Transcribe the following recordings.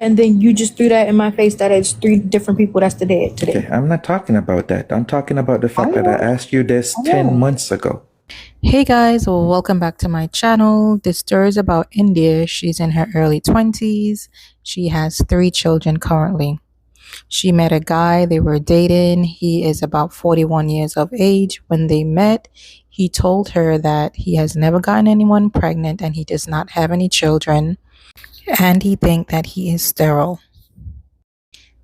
And then you just threw that in my face that it's three different people that's dead today. Okay, I'm not talking about that. I'm talking about the fact that I know. asked you this I 10 know. months ago. Hey guys, well, welcome back to my channel. This story is about India. She's in her early 20s. She has 3 children currently. She met a guy, they were dating. He is about 41 years of age. When they met, he told her that he has never gotten anyone pregnant and he does not have any children, and he thinks that he is sterile.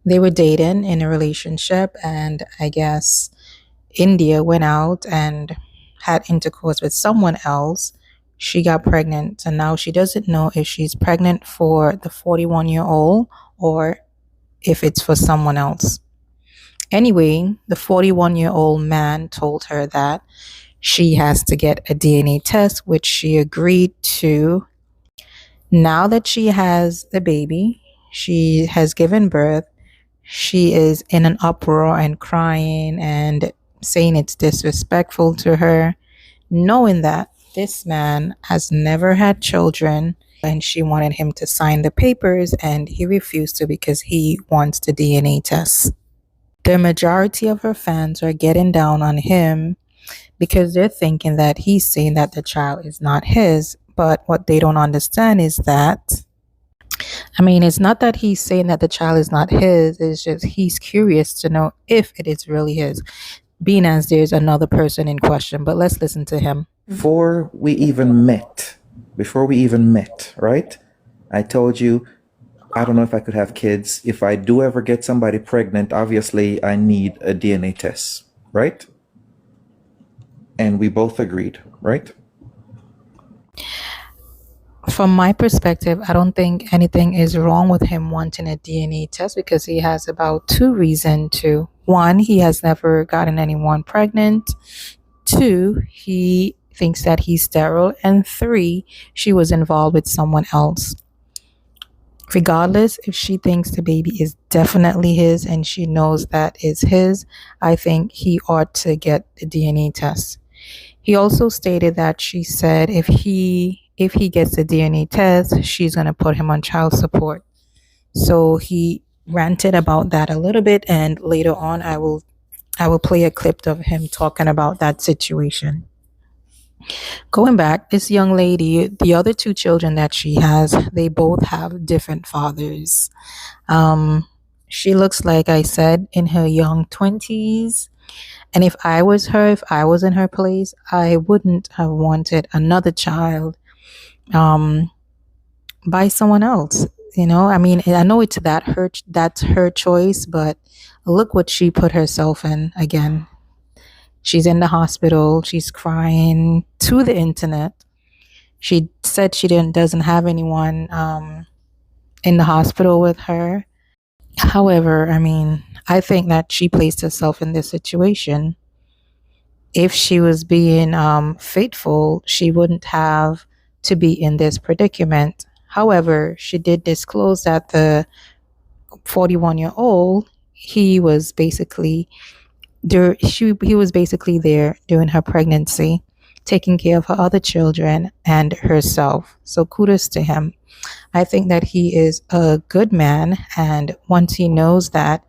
They were dating in a relationship, and I guess India went out and had intercourse with someone else. She got pregnant, and now she doesn't know if she's pregnant for the 41-year-old or if it's for someone else. Anyway, the 41-year-old man told her that she has to get a DNA test, which she agreed to. Now that she has the baby, she has given birth, she is in an uproar and crying and saying it's disrespectful to her, knowing that this man has never had children, and she wanted him to sign the papers and he refused to because he wants the DNA test. The majority of her fans are getting down on him because they're thinking that he's saying that the child is not his. But what they don't understand is that, it's not that he's saying that the child is not his, it's just he's curious to know if it is really his, being as there's another person in question. But let's listen to him. Before we even met, right? I told you, I don't know if I could have kids. If I do ever get somebody pregnant, obviously I need a DNA test, right? And we both agreed, right? From my perspective, I don't think anything is wrong with him wanting a DNA test because he has about 2 reasons to. One, he has never gotten anyone pregnant. 2, he thinks that he's sterile. And 3, she was involved with someone else. Regardless, if she thinks the baby is definitely his and she knows that is his, I think he ought to get the DNA test. He also stated that she said if he gets the DNA test, she's going to put him on child support. So he ranted about that a little bit, and later on I will play a clip of him talking about that situation. Going back, this young lady, the other 2 children that she has, they both have different fathers. She looks, like I said, in her young 20s. And if I was her, if I was in her place, I wouldn't have wanted another child by someone else. I know that's her choice, but look what she put herself in. Again, she's in the hospital, she's crying to the internet. She said she doesn't have anyone in the hospital with her. However, I think that she placed herself in this situation. If she was being faithful, she wouldn't have to be in this predicament. However, she did disclose that the 41-year-old, he was basically there during her pregnancy, taking care of her other children and herself. So kudos to him. I think that he is a good man, and once he knows that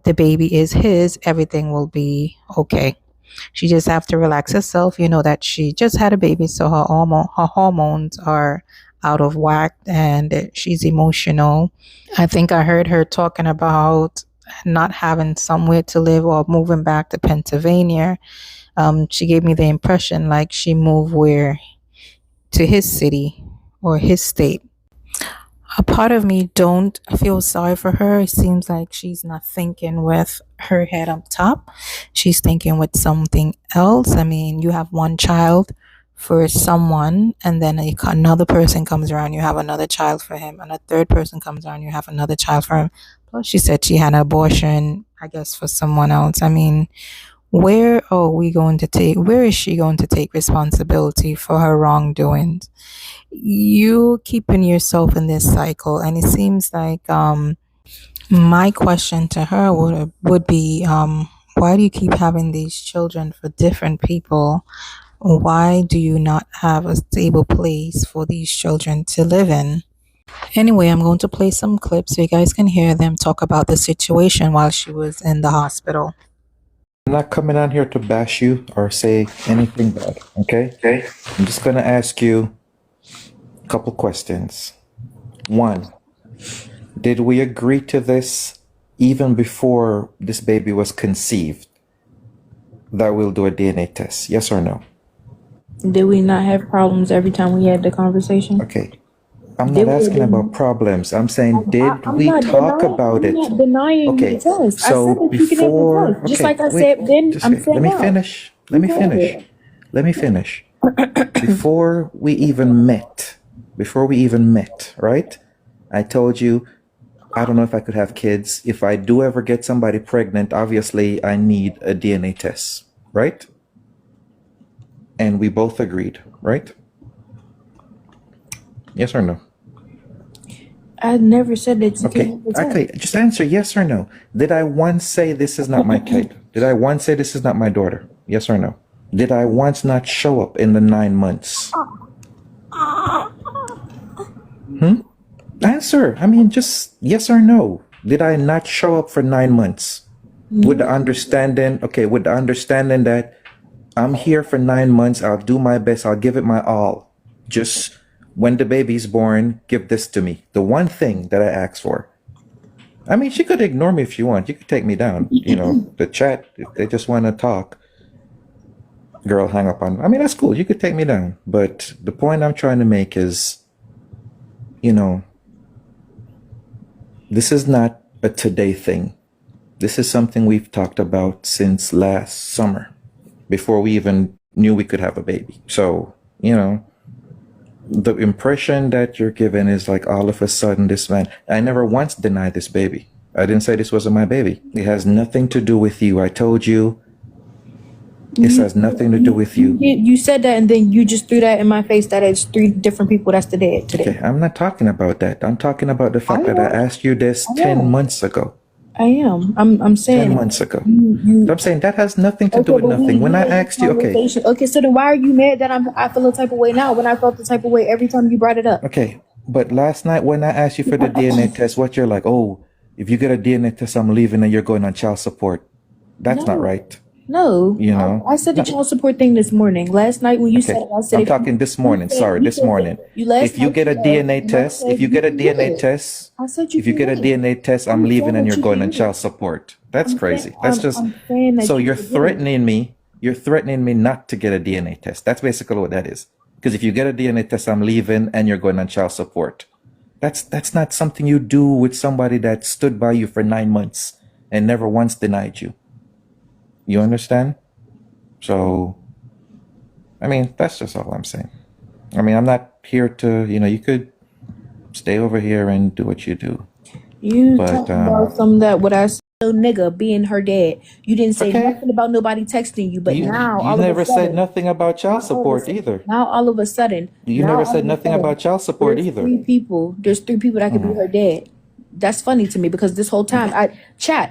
the baby is his, everything will be okay. She just have to relax herself. You know that she just had a baby, so her hormones are out of whack and she's emotional. I think I heard her talking about not having somewhere to live or moving back to Pennsylvania. She gave me the impression like she moved to his city or his state. A part of me don't feel sorry for her. It seems like she's not thinking with her head up top. She's thinking with something else. You have one child for someone, and then another person comes around, you have another child for him, and a third person comes around, you have another child for him. Plus, she said she had an abortion, I guess, for someone else. Where is she going to take responsibility for her wrongdoings? You keeping yourself in this cycle, and it seems like my question to her would be, why do you keep having these children for different people? Why do you not have a stable place for these children to live in? Anyway, I'm going to play some clips so you guys can hear them talk about the situation while she was in the hospital. I'm not coming on here to bash you or say anything bad, okay? Okay. I'm just gonna ask you a couple questions. One, did we agree to this even before this baby was conceived? That we'll do a DNA test, yes or no? Did we not have problems every time we had the conversation? Okay. I'm Did not we? asking about problems. I'm saying, did I'm we not talk denying. about I'm it? not denying Okay, the test. I said so that you can have the before, test. Just okay, like I wait, said, then just I'm wait. saying Let me now. finish. Let me You finish. can. Let me finish. Before we even met, right? I told you, I don't know if I could have kids. If I do ever get somebody pregnant, obviously I need a DNA test, right? And we both agreed, right? Yes or no? I never said that you Okay, can have the test. okay, just answer yes or no. Did I once say this is not my kid? Did I once say this is not my daughter? Yes or no? Did I once not show up in the 9 months? Answer. I mean, just yes or no. Did I not show up for 9 months? With the understanding, okay, with the understanding that I'm here for 9 months, I'll do my best, I'll give it my all. Just when the baby's born, give this to me. The one thing that I asked for. I mean, she could ignore me if she wants. You could take me down. You know, the chat, if they just want to talk, girl, hang up on. I mean, that's cool. You could take me down. But the point I'm trying to make is, you know, this is not a today thing. This is something we've talked about since last summer, before we even knew we could have a baby. So, you know, the impression that you're given is like all of a sudden this man, I never once denied this baby. I didn't say this wasn't my baby. It has nothing to do with you. I told you this has nothing to do with you. You said that, and then you just threw that in my face that it's 3 different people that's today. Okay, I'm not talking about that. I'm talking about the fact that I am. asked you this I 10 am. months ago. I am. I'm 10 saying months ago. you. I'm saying that has nothing to do Okay, with but nothing. When I had this asked you, okay, conversation. Okay, so then why are you mad that I feel the type of way now when I felt the type of way every time you brought it up? okay, but last night when I asked you for the DNA test, what you're like, oh, if you get a DNA test, I'm leaving and you're going on child support. That's not No. right. No, You know? I said the child support thing this morning. Last night when you said Okay, it, I said I'm if you, talking this you morning. said Sorry, you this said morning. you last If you night get a you DNA and I test, said if you you get a can DNA get it. test, I said you if you can get a get it. DNA test, I'm I'm leaving saying and that you're you going can on get it. child support. That's crazy. That's just I'm saying that so you you're can get it. threatening me not to get a DNA test. That's basically what that is. Because if you get a DNA test, I'm leaving and you're going on child support. That's not something you do with somebody that stood by you for 9 months and never once denied you. You understand? So, I mean, that's just all I'm saying. I mean, I'm not here to, you could stay over here and do what you do. You But talked about some that what I said, little nigga being her dad. You didn't say okay, nothing about nobody texting you, but now you all of a never said sudden, nothing about now child all of a support sudden, either. now all of a sudden, You now never all said of a nothing about sudden, child support there's either. 3 people. There's 3 people that could be her dad. That's funny to me because this whole time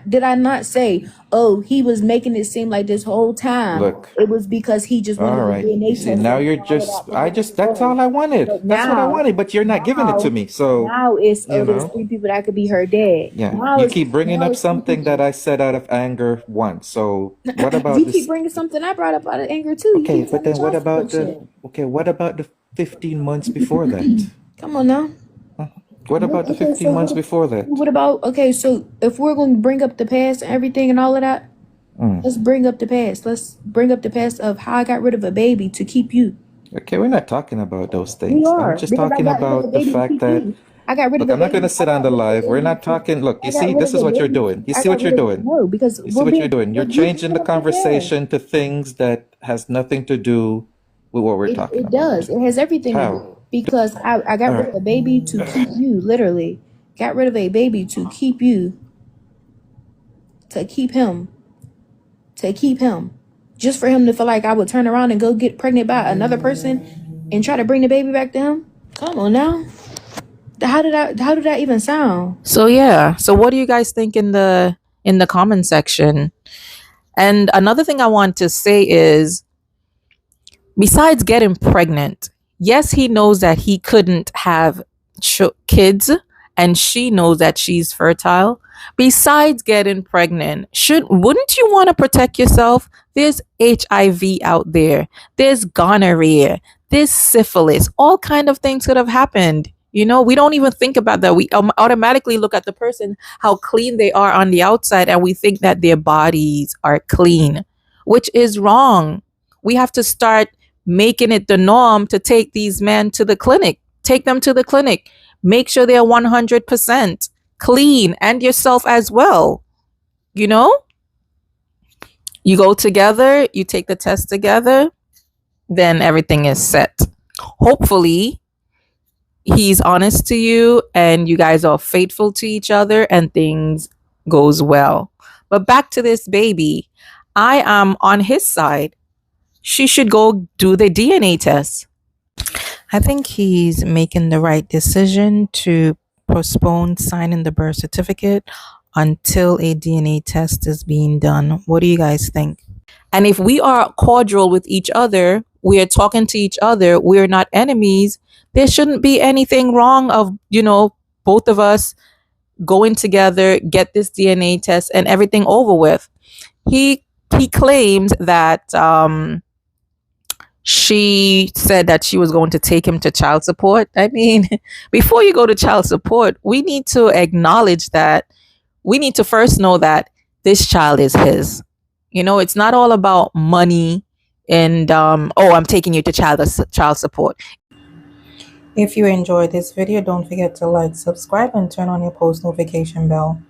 did I not say, oh, he was making it seem like this whole time Look, it was because he just wanted all the right. You DNA see, test now and you're all of just, that was that's all I wanted. but That's what I wanted, but you're not giving it to now me. So, now it's you there's know, 3 people that could be her dad. yeah, Now you it's keep bringing up 3 something that people. I said out of anger once. So, what about You keep this? bringing something I brought up out of anger too. You Okay, keep but saying the then child support shit. what about the 15 months before that? Come on now. What about the Okay, 15 months so before that? what about okay? So if we're going to bring up the past and everything and all of that, let's bring up the past. Let's bring up the past of how I got rid of a baby to keep you. Okay, we're not talking about those We things. I'm are just because I talking got rid of a about the baby to fact keep that, you. I got rid of look, a I'm not going baby. to sit I on the got rid of a live. We're baby not to. talking. Look, I you got see, rid this of is a what you're baby. doing. You I see got what you're rid of doing. no because You see what you're doing. You're but you changing bringing the up the past. conversation to things that has nothing to do with what we're talking It about. does. It has everything to do How? because I got All rid right. of a baby to keep you. Literally, got rid of a baby to keep you. To keep him. To keep him. Just for him to feel like I would turn around and go get pregnant by another person and try to bring the baby back to him. Come on now. How did that even sound? So yeah, so what do you guys think in the comment section? And another thing I want to say is, besides getting pregnant, yes, he knows that he couldn't have kids and she knows that she's fertile, besides getting pregnant, wouldn't you want to protect yourself? There's HIV out there. There's gonorrhea. There's syphilis. All kind of things could have happened. You know, we don't even think about that. We automatically look at the person, how clean they are on the outside, and we think that their bodies are clean, which is wrong. We have to start making it the norm to take these men to the clinic. Take them to the clinic. Make sure they're 100% clean, and yourself as well. You know, you go together, you take the test together, then everything is set. Hopefully, he's honest to you and you guys are faithful to each other and things goes well. But back to this baby, I am on his side. She should go do the DNA test. I think he's making the right decision to postpone signing the birth certificate until a DNA test is being done. What do you guys think? And if we are cordial with each other, we are talking to each other, we're not enemies, there shouldn't be anything wrong of, both of us going together, get this DNA test and everything over with. He claims that she said that she was going to take him to child support. I mean, before you go to child support, we need to acknowledge that we need to first know that this child is his. It's not all about money and I'm taking you to child support. If you enjoyed this video, don't forget to like, subscribe, and turn on your post notification bell.